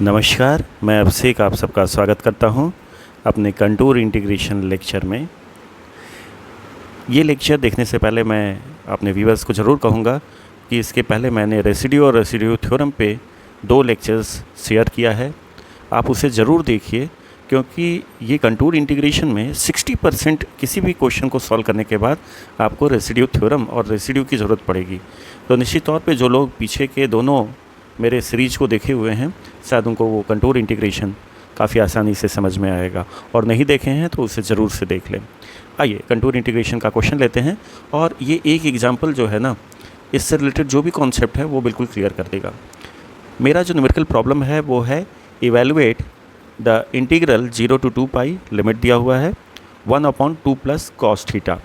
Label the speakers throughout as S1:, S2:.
S1: नमस्कार, मैं अभिषेक आप सबका स्वागत करता हूं अपने कंटूर इंटीग्रेशन लेक्चर में। ये लेक्चर देखने से पहले मैं अपने व्यूअर्स को ज़रूर कहूँगा कि इसके पहले मैंने रेसिड्यू और रेसिड्यू थ्योरम पे 2 लेक्चर्स शेयर किया है। आप उसे ज़रूर देखिए क्योंकि ये कंटूर इंटीग्रेशन में 60% किसी भी क्वेश्चन को सॉल्व करने के बाद आपको रेसिड्यू थ्योरम और रेसिड्यू की ज़रूरत पड़ेगी। तो निश्चित तौर पे जो लोग पीछे के दोनों मेरे सीरीज को देखे हुए हैं शायद उनको वो कंटूर इंटीग्रेशन काफ़ी आसानी से समझ में आएगा, और नहीं देखे हैं तो उसे ज़रूर से देख लें। आइए कंटूर इंटीग्रेशन का क्वेश्चन लेते हैं, और ये एक एग्जांपल जो है ना, इससे रिलेटेड जो भी कॉन्सेप्ट है वो बिल्कुल क्लियर कर देगा। मेरा जो न्यूमेरिकल प्रॉब्लम है वो है evaluate the integral 0 to 2 pi, limit दिया हुआ है 1/2 + cos थीटा।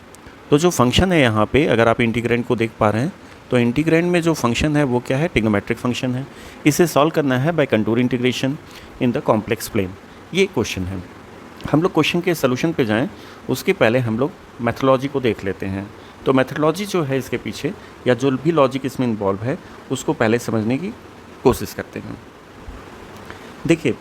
S1: तो जो फंक्शन है यहाँ पे, अगर आप इंटीग्रेंड को देख पा रहे हैं तो इंटीग्रेंड में जो फंक्शन है वो क्या है, ट्रिग्नोमेट्रिक फंक्शन है। इसे सॉल्व करना है by contour integration in the complex plane. ये क्वेश्चन है। हम लोग क्वेश्चन के सॉल्यूशन पे जाएं उसके पहले हम लोग मेथोडोलॉजी को देख लेते हैं। तो मेथोडोलॉजी जो है इसके पीछे, या जो भी लॉजिक इसमें इन्वॉल्व है, उसको पहले समझने की कोशिश करते हैं। देखिए,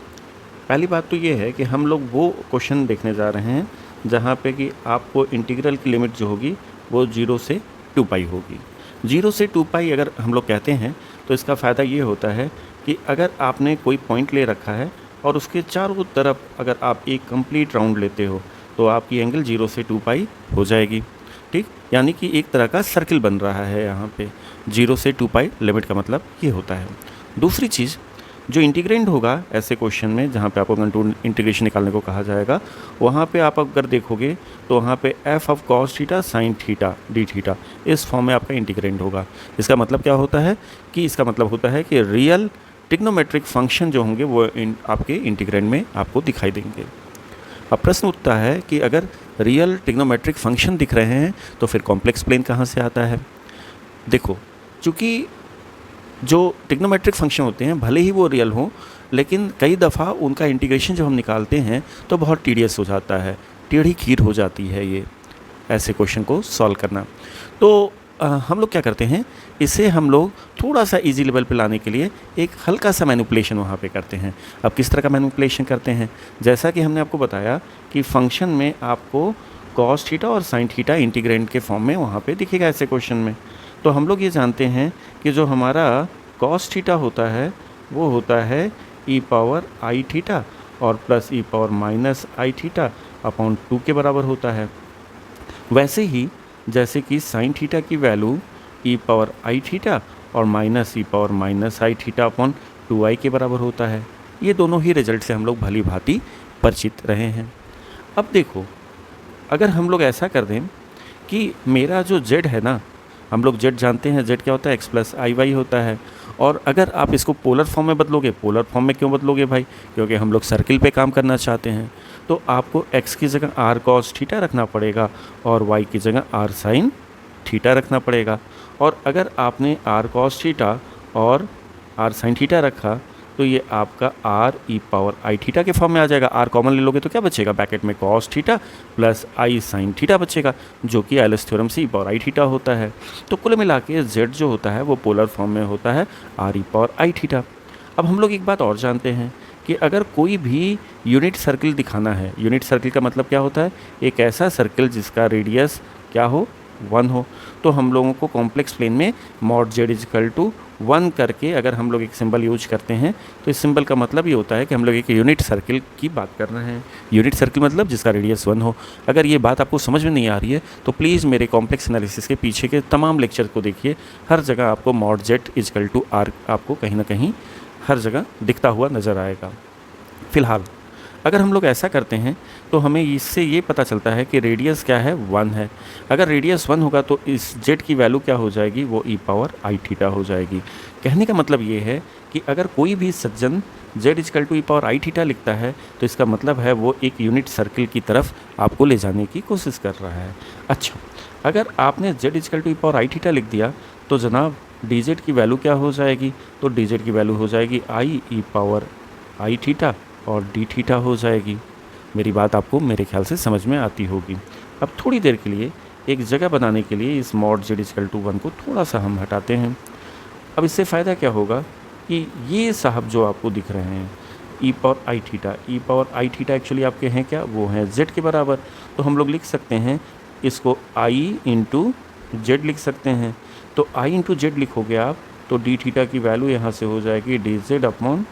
S1: पहली बात तो ये है कि हम लोग वो क्वेश्चन देखने जा रहे हैं जहाँ पे कि आपको इंटीग्रल की लिमिट जो होगी वो 0 से 2 पाई होगी। 0 से 2 पाई अगर हम लोग कहते हैं तो इसका फ़ायदा ये होता है कि अगर आपने कोई पॉइंट ले रखा है और उसके चारों तरफ अगर आप एक कंप्लीट राउंड लेते हो तो आपकी एंगल 0 से 2 पाई हो जाएगी। ठीक, यानी कि एक तरह का सर्किल बन रहा है यहाँ पे। 0 से 2 पाई लिमिट का मतलब ये होता है। दूसरी चीज़, जो इंटीग्रेंड होगा ऐसे क्वेश्चन में जहाँ पे आपको कंटूर इंटीग्रेशन निकालने को कहा जाएगा, वहाँ पे आप अगर देखोगे तो वहाँ पे f of cos theta sin theta d theta इस फॉर्म में आपका इंटीग्रेंड होगा। इसका मतलब क्या होता है कि इसका मतलब होता है कि रियल ट्रिग्नोमेट्रिक फंक्शन जो होंगे वो आपके इंटीग्रेंड में आपको दिखाई देंगे। अब प्रश्न उठता है कि अगर रियल ट्रिग्नोमेट्रिक फंक्शन दिख रहे हैं तो फिर कॉम्प्लेक्स प्लेन कहाँ से आता है। देखो, चूँकि जो ट्रिग्नोमेट्रिक फंक्शन होते हैं भले ही वो रियल हों, लेकिन कई दफ़ा उनका इंटीग्रेशन जब हम निकालते हैं तो बहुत टीडियस हो जाता है, टेढ़ी खीर हो जाती है ये ऐसे क्वेश्चन को सॉल्व करना। तो हम लोग क्या करते हैं, इसे हम लोग थोड़ा सा इजी लेवल पे लाने के लिए एक हल्का सा मैनिपुलेशन वहाँ पे करते हैं। अब किस तरह का मैनिपुलेशन करते हैं, जैसा कि हमने आपको बताया कि फंक्शन में आपको कॉस थीटा और साइन थीटा इंटीग्रेंड के फॉर्म में वहाँ पे दिखेगा ऐसे क्वेश्चन में। तो हम लोग ये जानते हैं कि जो हमारा कॉस थीटा होता है वो होता है e पावर आई थीटा और प्लस e पावर माइनस आई थीटा अपॉन 2 के बराबर होता है। वैसे ही जैसे कि साइन थीटा की value e power i theta और माइनस e पावर माइनस आई थीटा अपॉन 2i के बराबर होता है। ये दोनों ही रिजल्ट से हम लोग भली भांति परिचित रहे हैं। अब देखो, अगर हम लोग ऐसा कर दें कि मेरा जो z है ना, हम लोग z जानते हैं, z क्या होता है, x प्लस आई वाई होता है। और अगर आप इसको पोलर फॉर्म में बदलोगे, पोलर फॉर्म में क्यों बदलोगे भाई, क्योंकि हम लोग सर्किल पे काम करना चाहते हैं, तो आपको x की जगह r cos थीटा रखना पड़ेगा और y की जगह r sin थीटा रखना पड़ेगा। और अगर आपने r cos थीटा और r sin थीटा रखा तो ये आपका r e power i theta के फॉर्म में आ जाएगा। r कॉमन ले लोगे तो क्या बचेगा, ब्रैकेट में cos theta plus i sin theta बचेगा, जो कि आयलर्स थ्योरम से e पावर आई थीटा होता है। तो कुल मिला के z जो होता है वो पोलर फॉर्म में होता है r e power i theta. अब हम लोग एक बात और जानते हैं कि अगर कोई भी यूनिट सर्किल दिखाना है, यूनिट सर्किल का मतलब क्या होता है, एक ऐसा सर्किल जिसका रेडियस क्या हो, 1 हो, तो हम लोगों को कॉम्प्लेक्स प्लेन में मॉड z इजकल टू 1 करके अगर हम लोग एक सिंबल यूज करते हैं तो इस सिंबल का मतलब ये होता है कि हम लोग एक यूनिट सर्किल की बात कर रहे हैं। यूनिट सर्किल मतलब जिसका रेडियस 1 हो। अगर ये बात आपको समझ में नहीं आ रही है तो प्लीज़ मेरे कॉम्प्लेक्स एनालिसिस के पीछे के तमाम लेक्चर को देखिए। हर जगह आपको mod z equal to r आपको कहीं ना कहीं हर जगह दिखता हुआ नज़र आएगा। फ़िलहाल अगर हम लोग ऐसा करते हैं तो हमें इससे ये पता चलता है कि रेडियस क्या है, 1 है। अगर रेडियस 1 होगा तो इस z की वैल्यू क्या हो जाएगी, वो e पावर आई थीटा हो जाएगी। कहने का मतलब ये है कि अगर कोई भी सज्जन z equal to e power i theta लिखता है तो इसका मतलब है वो एक यूनिट सर्किल की तरफ आपको ले जाने की कोशिश कर रहा है। अच्छा, अगर आपने z equal to e power i theta लिख दिया तो जनाब dz की वैल्यू क्या हो जाएगी, तो dz की वैल्यू हो जाएगी i e power i theta और डी थीटा हो जाएगी। मेरी बात आपको मेरे ख्याल से समझ में आती होगी। अब थोड़ी देर के लिए एक जगह बनाने के लिए इस मॉड z इजकल टू 1 को थोड़ा सा हम हटाते हैं। अब इससे फ़ायदा क्या होगा कि ये साहब जो आपको दिख रहे हैं ई power i theta. E power i theta actually आपके हैं क्या, वो हैं जेड के बराबर। तो हम लोग लिख सकते हैं इसको आई इंटू जेड लिख सकते हैं। तो आई इंटू जेड लिखोगे आप तो डी थीटा की वैल्यू यहाँ से हो जाएगी डी जेड अपॉन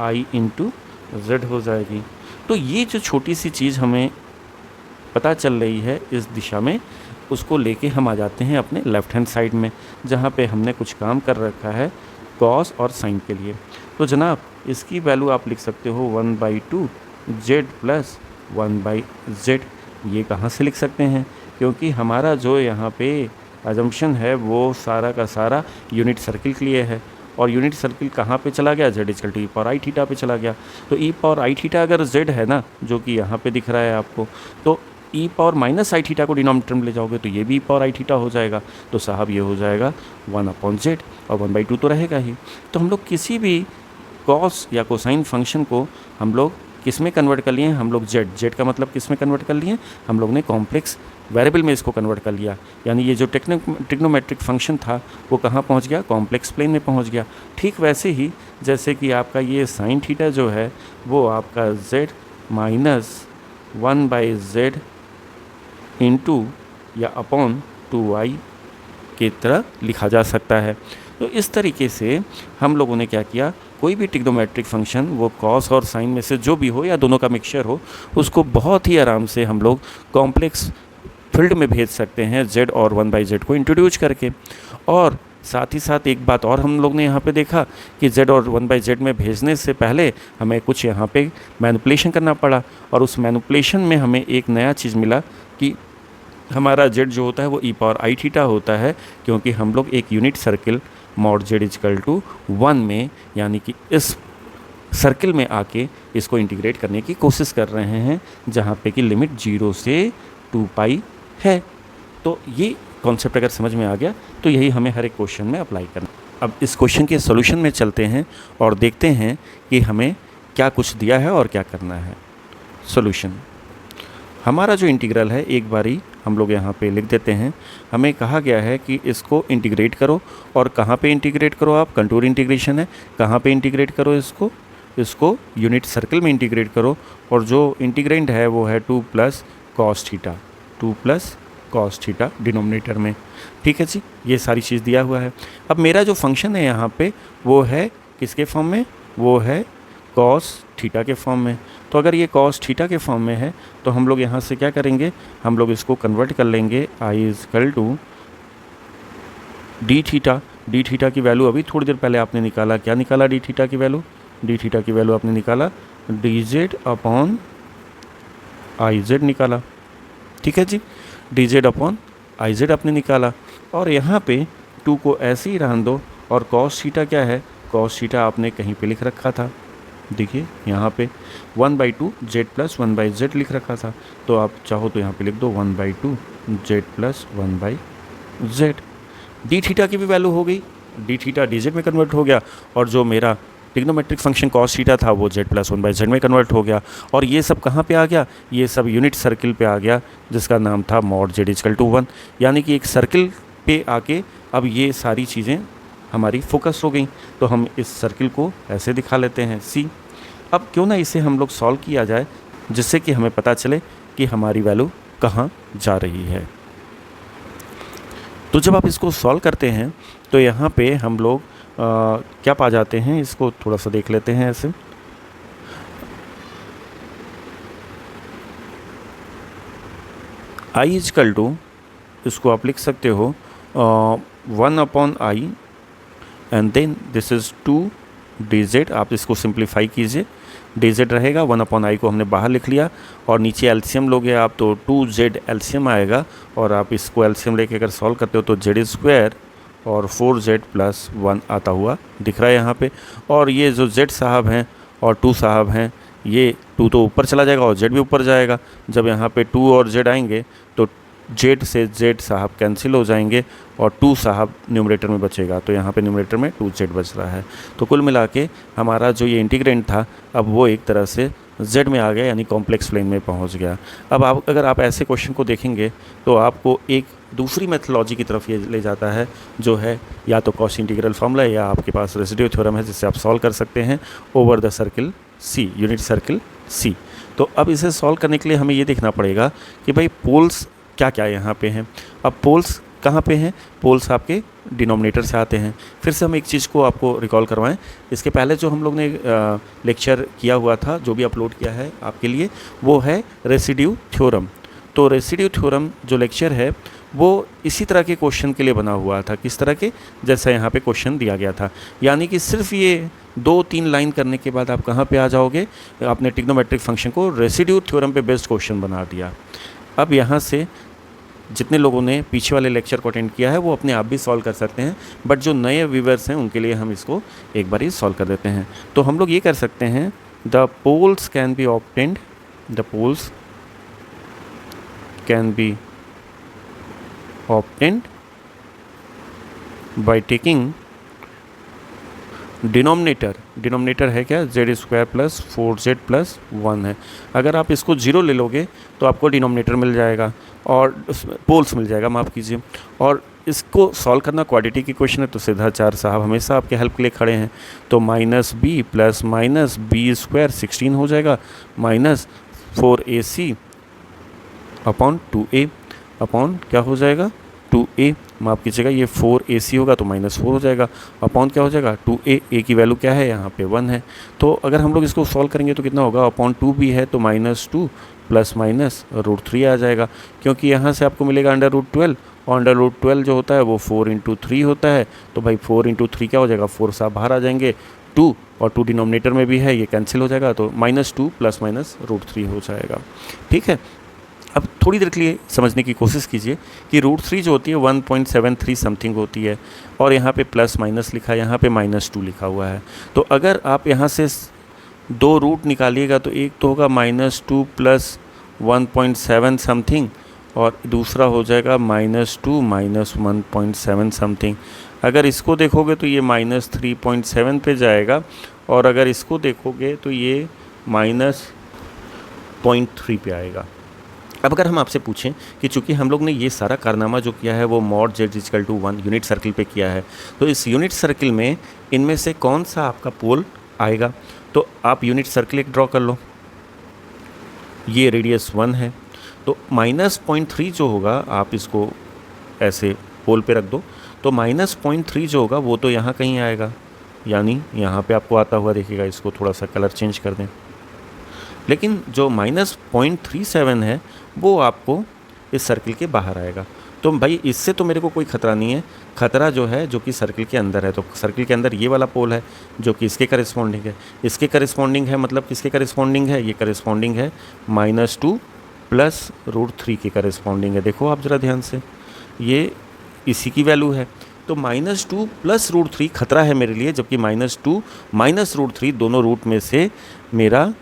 S1: आई इंटू जेड हो जाएगी। तो ये जो छोटी सी चीज़ हमें पता चल रही है इस दिशा में, उसको लेके हम आ जाते हैं अपने लेफ़्ट हैंड साइड में, जहाँ पे हमने कुछ काम कर रखा है कॉस और साइन के लिए। तो जनाब इसकी वैल्यू आप लिख सकते हो 1/2 जेड प्लस 1/z। ये कहाँ से लिख सकते हैं, क्योंकि हमारा जो यहाँ पे अजम्पशन है वो सारा का सारा यूनिट सर्किल के लिए है, और यूनिट सर्किल कहाँ पे चला गया, z equal to e power i theta पे चला गया। तो ई पावर आई थीटा अगर जेड है ना, जो कि यहाँ पे दिख रहा है आपको, तो ई पावर माइनस आई थीटा को डिनोमिनेटर में ले जाओगे तो ये भी ई पावर आई थीटा हो जाएगा। तो साहब ये हो जाएगा 1/z, और 1/2 तो रहेगा ही। तो हम लोग किसी भी कॉस या कोसाइन फंक्शन को हम लोग किस में कन्वर्ट कर लिए हैं, हम लोग जेड का मतलब किस में कन्वर्ट कर लिए, हम लोग ने कॉम्प्लेक्स वेरिएबल में इसको कन्वर्ट कर लिया। यानी ये जो ट्रिग्नोमेट्रिक फंक्शन था वो कहाँ पहुँच गया, कॉम्प्लेक्स प्लेन में पहुँच गया। ठीक वैसे ही जैसे कि आपका ये साइन थीटा जो है वो आपका z माइनस 1/z इंटू या अपॉन 2y की तरह लिखा जा सकता है। तो इस तरीके से हम लोगों ने क्या किया, कोई भी ट्रिग्नोमेट्रिक फंक्शन वो कॉस और साइन में से जो भी हो या दोनों का मिक्सचर हो, उसको बहुत ही आराम से हम लोग कॉम्प्लेक्स फील्ड में भेज सकते हैं z और 1/z को इंट्रोड्यूस करके। और साथ ही साथ एक बात और हम लोग ने यहाँ पे देखा कि z और 1/z में भेजने से पहले हमें कुछ यहाँ पे मैनिपुलेशन करना पड़ा, और उस मैनिपुलेशन में हमें एक नया चीज़ मिला कि हमारा z जो होता है वो ई पावर आई थीटा होता है, क्योंकि हम लोग एक unit circle mod z equal to 1 में, यानी कि इस सर्किल में आके इसको इंटीग्रेट करने की कोशिश कर रहे हैं, जहाँ पे कि लिमिट 0 से 2π है। तो ये कॉन्सेप्ट अगर समझ में आ गया तो यही हमें हर एक क्वेश्चन में अप्लाई करना। अब इस क्वेश्चन के सॉल्यूशन में चलते हैं और देखते हैं कि हमें क्या कुछ दिया है और क्या करना है। सॉल्यूशन, हमारा जो इंटीग्रल है एक बारी हम लोग यहाँ पे लिख देते हैं। हमें कहा गया है कि इसको इंटीग्रेट करो, और कहाँ पे इंटीग्रेट करो आप, कंटूर इंटीग्रेशन है, कहाँ पे इंटीग्रेट करो इसको यूनिट सर्कल में इंटीग्रेट करो, और जो इंटीग्रेंड है वो है 2 plus cos theta, 2 plus cos theta denominator में। ठीक है जी, ये सारी चीज़ दिया हुआ है। अब मेरा जो फंक्शन है यहाँ पे वो है किसके फॉर्म में, वो है कॉस थीटा के फॉर्म में। तो अगर ये कॉस थीटा के फॉर्म में है तो हम लोग यहाँ से क्या करेंगे, हम लोग इसको कन्वर्ट कर लेंगे I equal to D theta. D theta की वैल्यू अभी थोड़ी देर पहले आपने निकाला, क्या निकाला डी थीटा की वैल्यू, डी थीटा की वैल्यू आपने निकाला D Z upon I Z निकाला। ठीक है जी, D Z upon I Z आपने निकाला, और यहाँ पे 2 को ऐसे ही रहने दो, और कॉस थीटा क्या है, कॉस थीटा आपने कहीं पे लिख रखा था, देखिए यहाँ पे 1/2 जेड प्लस 1/z लिख रखा था। तो आप चाहो तो यहाँ पे लिख दो 1/2 Z plus 1/z। D theta की भी वैल्यू हो गई, डी थीटा डी जेड में कन्वर्ट हो गया, और जो मेरा ट्रिग्नोमेट्रिक फंक्शन कॉस थीटा था वो z प्लस 1/z में कन्वर्ट हो गया। और ये सब कहाँ पे आ गया, ये सब यूनिट सर्किल पे आ गया जिसका नाम था मॉड z इक्वल टू 1। यानी कि एक सर्किल पे आके अब ये सारी चीज़ें हमारी फोकस हो गई। तो हम इस सर्किल को ऐसे दिखा लेते हैं सी। अब क्यों ना इसे हम लोग सॉल्व किया जाए, जिससे कि हमें पता चले कि हमारी वैल्यू कहाँ जा रही है। तो जब आप इसको सॉल्व करते हैं तो यहाँ पे हम लोग क्या पा जाते हैं, इसको थोड़ा सा देख लेते हैं ऐसे। आई इक्वल टू, इसको आप लिख सकते हो 1/i and then this is 2 dz। आप इसको सिंप्लीफाई कीजिए, dz रहेगा, 1/i को हमने बाहर लिख लिया, और नीचे एलसीएम लोगे आप तो 2z एलसीएम आएगा, और आप इसको एलसीएम लेके अगर सॉल्व करते हो तो z² और 4z प्लस 1 आता हुआ दिख रहा है यहाँ पे। और ये जो z साहब हैं और 2 साहब हैं, ये 2 तो ऊपर चला जाएगा और z भी ऊपर जाएगा। जब यहाँ पे 2 और z आएंगे तो z से z साहब कैंसिल हो जाएंगे, और 2 साहब न्यूमरेटर में बचेगा, तो यहाँ पे न्यूमरेटर में 2z बच रहा है। तो कुल मिला के हमारा जो ये इंटीग्रेंड था अब वो एक तरह से z में आ गया, यानी कॉम्प्लेक्स प्लेन में पहुँच गया। अब आप अगर आप ऐसे क्वेश्चन को देखेंगे तो आपको एक दूसरी मेथोलॉजी की तरफ ये ले जाता है, जो है या तो कॉशी इंटीग्रल फार्मूला, या आपके पास रेसिड्यू थ्योरम है जिससे आप सॉल्व कर सकते हैं over the circle C, unit circle C. तो अब इसे सॉल्व करने के लिए हमें ये देखना पड़ेगा कि भाई पोल्स क्या क्या यहाँ पे हैं। अब पोल्स कहाँ पे हैं? पोल्स आपके डिनोमिनेटर से आते हैं। फिर से हम एक चीज़ को आपको रिकॉल करवाएं, इसके पहले जो हम लोग ने लेक्चर किया हुआ था, जो भी अपलोड किया है आपके लिए, वो है रेसिड्यू थ्योरम। तो रेसिड्यू थ्योरम जो लेक्चर है वो इसी तरह के क्वेश्चन के लिए बना हुआ था। किस तरह के? जैसा यहाँ पे क्वेश्चन दिया गया था, यानी कि सिर्फ ये 2-3 लाइन करने के बाद आप कहाँ पे आ जाओगे? आपने ट्रिग्नोमेट्रिक फंक्शन को रेसिड्यू थ्योरम पे बेस्ड क्वेश्चन बना दिया। अब यहाँ से जितने लोगों ने पीछे वाले लेक्चर को अटेंड किया है वो अपने आप भी सॉल्व कर सकते हैं, बट जो नए व्यूवर्स हैं उनके लिए हम इसको एक बार ही सॉल्व कर देते हैं। तो हम लोग ये कर सकते हैं, the poles can be obtained, the poles can be obtained by taking denominator है क्या? z² प्लस 4z प्लस 1 है। अगर आप इसको 0 ले लोगे तो आपको डिनोमिनेटर मिल जाएगा और पोल्स मिल जाएगा, माफ़ कीजिए। और इसको सॉल्व करना क्वाड्रेटिक की क्वेश्चन है तो सिद्धाचार्य साहब हमेशा आपके हेल्प के लिए खड़े हैं। तो -b प्लस -b² 16 हो जाएगा, minus 4ac upon 2a upon क्या हो जाएगा? 2a, माफ़ कीजिएगा, ये 4ac होगा तो -4 हो जाएगा, अपॉन क्या हो जाएगा? 2a। a की वैल्यू क्या है? यहाँ पे 1 है। तो अगर हम लोग इसको सॉल्व करेंगे तो कितना होगा? अपॉन 2 भी है तो -2 प्लस माइनस √3 आ जाएगा, क्योंकि यहाँ से आपको मिलेगा √12 और √12 जो होता है वो 4 × 3 होता है। तो भाई 4 × 3 क्या हो जाएगा? 4 साहब बाहर आ जाएंगे, 2 और 2 डिनोमिनेटर में भी है, ये कैंसिल हो जाएगा, तो -2 प्लस माइनस √3 हो जाएगा। ठीक है, अब थोड़ी देर के लिए समझने की कोशिश कीजिए कि √3 जो होती है 1.73 समथिंग होती है, और यहाँ पे प्लस माइनस लिखा है, यहाँ पे -2 लिखा हुआ है। तो अगर आप यहाँ से 2 रूट निकालिएगा तो एक तो होगा -2 प्लस 1.7 समथिंग और दूसरा हो जाएगा -2 माइनस 1.7 समथिंग। अगर इसको देखोगे तो ये -3.7 पे जाएगा, और अगर इसको देखोगे तो ये -0.3 पे आएगा। अब अगर हम आपसे पूछें कि चूंकि हम लोग ने ये सारा कारनामा जो किया है वो मॉड z = 1 यूनिट सर्किल पे किया है, तो इस यूनिट सर्किल में इनमें से कौन सा आपका पोल आएगा? तो आप यूनिट सर्किल एक ड्रॉ कर लो, ये रेडियस 1 है, तो -0.3 जो होगा आप इसको ऐसे पोल पे रख दो, तो -0.3 जो होगा वो तो यहाँ कहीं आएगा, यानी यहाँ पे आपको आता हुआ देखिएगा। इसको थोड़ा सा कलर चेंज कर दें, लेकिन जो -0.37 है वो आपको इस सर्किल के बाहर आएगा। तो भाई इससे तो मेरे को कोई ख़तरा नहीं है, ख़तरा जो है जो कि सर्किल के अंदर है। तो सर्किल के अंदर ये वाला पोल है जो कि इसके करिस्पॉन्डिंग है, इसके करिस्पॉन्डिंग है, मतलब किसके करिस्पॉन्डिंग है? ये करिस्पॉन्डिंग है -2 प्लस √3 के करिस्पॉन्डिंग है। देखो आप ज़रा ध्यान से, ये इसी की वैल्यू है। तो -2 प्लस √3 खतरा है मेरे लिए, जबकि -2 माइनस √3 दोनों रूट में से मेरा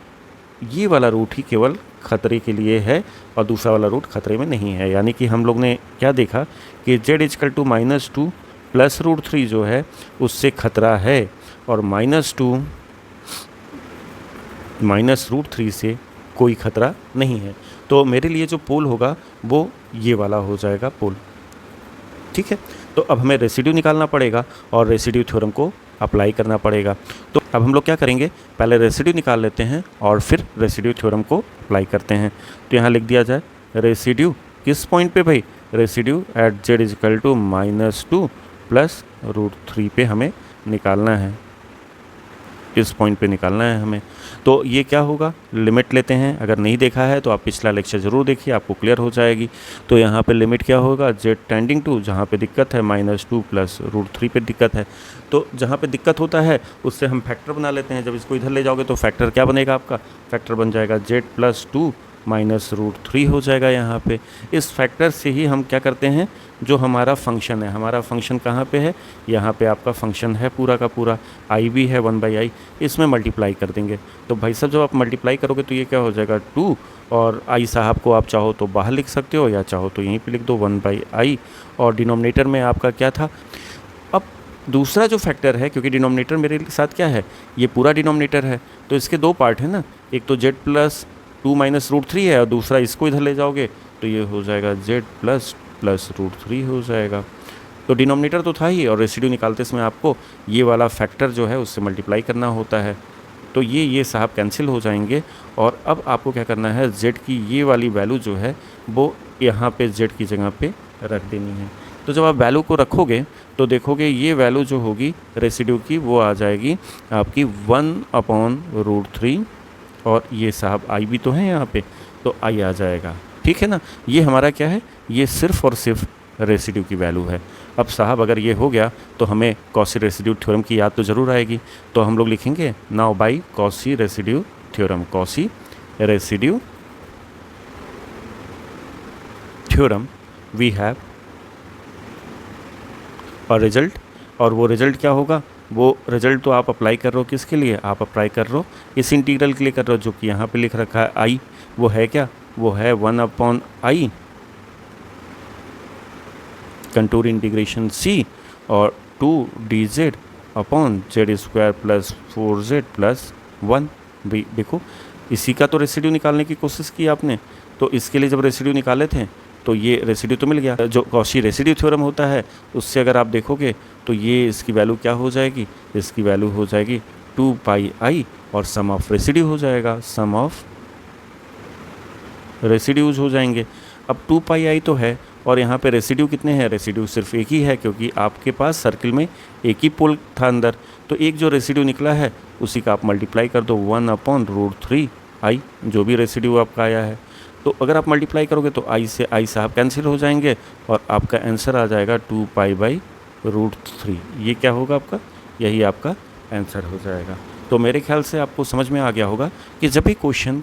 S1: ये वाला रूट ही केवल खतरे के लिए है और दूसरा वाला रूट खतरे में नहीं है। यानी कि हम लोग ने क्या देखा कि z = -2 प्लस √3 जो है उससे खतरा है, और -2 माइनस √3 से कोई खतरा नहीं है। तो मेरे लिए जो पोल होगा वो ये वाला हो जाएगा पोल। ठीक है, तो अब हमें रेसिड्यू निकालना पड़ेगा और रेसिड्यू थ्योरम को अप्लाई करना पड़ेगा। तो अब हम लोग क्या करेंगे, पहले रेसिड्यू निकाल लेते हैं और फिर रेसिड्यू थ्योरम को अप्लाई करते हैं। तो यहाँ लिख दिया जाए रेसिड्यू किस पॉइंट पे भाई? रेसिड्यू एट z = -2 प्लस √3 पे हमें निकालना है, इस पॉइंट पे निकालना है हमें। तो ये क्या होगा, लिमिट लेते हैं। अगर नहीं देखा है तो आप पिछला लेक्चर ज़रूर देखिए, आपको क्लियर हो जाएगी। तो यहाँ पे लिमिट क्या होगा, z टेंडिंग टू, जहाँ पे दिक्कत है -2 प्लस √3 पे दिक्कत है। तो जहाँ पे दिक्कत होता है उससे हम फैक्टर बना लेते हैं। जब इसको इधर ले जाओगे तो फैक्टर क्या बनेगा आपका? फैक्टर बन जाएगा z + 2 माइनस √3 हो जाएगा यहाँ पे। इस फैक्टर से ही हम क्या करते हैं, जो हमारा फंक्शन है, हमारा फंक्शन कहाँ पे है? यहाँ पे आपका फंक्शन है पूरा का पूरा, i भी है 1/i, इसमें मल्टीप्लाई कर देंगे। तो भाई साहब जब आप मल्टीप्लाई करोगे तो ये क्या हो जाएगा 2, और i साहब को आप चाहो तो बाहर लिख सकते हो या चाहो तो यहीं पे लिख दो 1/i, और डिनोमिनेटर में आपका क्या था? अब दूसरा जो फैक्टर है, क्योंकि डिनोमिनेटर मेरे साथ क्या है, ये पूरा डिनोमिनेटर है, तो इसके दो पार्ट है ना, एक तो z + 2 माइनस √3 है और दूसरा इसको इधर ले जाओगे तो ये हो जाएगा z + √3 हो जाएगा। तो डिनोमिनेटर तो था ही, और रेसिड्यू निकालते समय आपको ये वाला फैक्टर जो है उससे मल्टीप्लाई करना होता है। तो ये साहब कैंसिल हो जाएंगे। और अब आपको क्या करना है, z की ये वाली वैल्यू जो है वो यहाँ पे z की जगह पे रख देनी है। तो जब आप वैल्यू को रखोगे तो देखोगे ये वैल्यू जो होगी रेसिड्यू की वो आ जाएगी आपकी 1/√3, और ये साहब आई भी तो है यहाँ पे, तो आई आ जाएगा। ठीक है ना, ये हमारा क्या है, ये सिर्फ और सिर्फ रेसिड्यू की वैल्यू है। अब साहब अगर ये हो गया तो हमें कॉची रेसिड्यू थ्योरम की याद तो ज़रूर आएगी, तो हम लोग लिखेंगे now by Cauchy residue theorem, Cauchy residue theorem we have और रिजल्ट। और वो रिजल्ट क्या होगा, वो रिजल्ट तो आप अप्लाई कर रहे हो किसके लिए, आप अप्लाई कर रहे हो इस इंटीग्रल के लिए कर रहे हो जो कि यहाँ पे लिख रखा है आई, वो है क्या, वो है 1/i कंटूर इंटीग्रेशन c और 2dz upon z² plus 4z plus 1। भी देखो इसी का तो रेसिड्यू निकालने की कोशिश की आपने, तो इसके लिए जब रेसिड्यू निकाले थे तो ये रेसिड्यू तो मिल गया। जो कॉची रेसिड्यू थ्योरम होता है उससे अगर आप देखोगे तो ये इसकी वैल्यू क्या हो जाएगी, इसकी वैल्यू हो जाएगी 2πi और सम ऑफ रेसिड्यू हो जाएगा, सम ऑफ रेसिड्यूज हो जाएंगे। अब 2πi तो है और यहाँ पे रेसिड्यू कितने हैं, रेसिड्यू सिर्फ एक ही है क्योंकि आपके पास सर्किल में एक ही पोल था अंदर, तो एक जो रेसिड्यू निकला है उसी का आप मल्टीप्लाई कर दो 1/√3i, जो भी रेसिड्यू आपका आया है। तो अगर आप मल्टीप्लाई करोगे तो आई से आई साहब कैंसिल हो जाएंगे और आपका आंसर आ जाएगा 2π/√3। ये क्या होगा आपका, यही आपका आंसर हो जाएगा। तो मेरे ख्याल से आपको समझ में आ गया होगा कि जब भी क्वेश्चन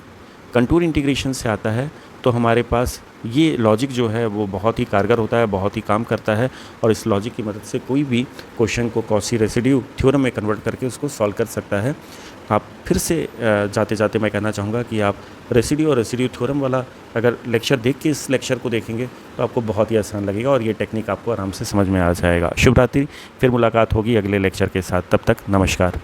S1: कंटूर इंटीग्रेशन से आता है तो हमारे पास ये लॉजिक जो है वो बहुत ही कारगर होता है, बहुत ही काम करता है, और इस लॉजिक की मदद से कोई भी क्वेश्चन को कॉची रेसिड्यू थ्योरम में कन्वर्ट करके उसको सॉल्व कर सकता है। आप फिर से जाते जाते मैं कहना चाहूँगा कि आप रेसिड्यू और रेसिड्यू थ्योरम वाला अगर लेक्चर देख के इस लेक्चर को देखेंगे तो आपको बहुत ही आसान लगेगा और ये टेक्निक आपको आराम से समझ में आ जाएगा। शुभ रात्रि, फिर मुलाकात होगी अगले लेक्चर के साथ, तब तक नमस्कार।